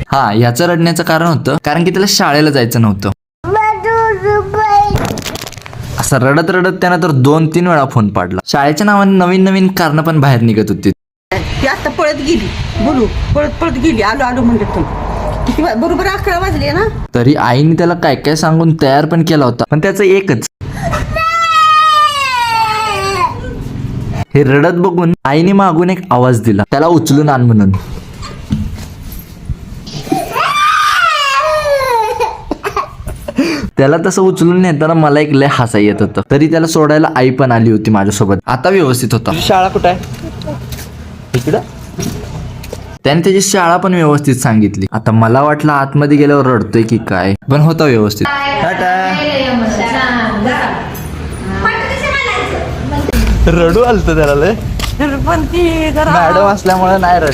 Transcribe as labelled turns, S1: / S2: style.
S1: हा, याचं रडण्याचं कारण होतं कारण की त्याला शाळेला जायचं नव्हतं. असं रडत रडत त्यानं तर 2-3 वेळा फोन पाडला. शाळेच्या नावाने नवीन नवीन कारणं पण बाहेर निघत होती.
S2: ती आता पळत गेली, बोलू पळत पळत गेली, आलो आलो म्हणत तुम्ही किती बरोबर 11 वाजले ना.
S1: तरी आईने त्याला काय काय सांगून तयार पण केला होता, पण त्याचं एकच. हे रडत बघून आईने मागून एक आवाज दिला, त्याला उचलून आण म्हणून. त्याला तसं उचलून नेताना मला एक लय हसा येत होतं. तरी त्याला सोडायला आई पण आली होती माझ्यासोबत. आता व्यवस्थित होता.
S3: शाळा कुठं आहे? इकडं.
S1: त्याने त्याची शाळा पण व्यवस्थित सांगितली. आता मला वाटलं आतमध्ये गेल्यावर रडतोय की काय, पण होता व्यवस्थित.
S3: रडू आलत त्याला लय,
S2: पण ती जरा
S3: मॅडम असल्यामुळे नाही रडला.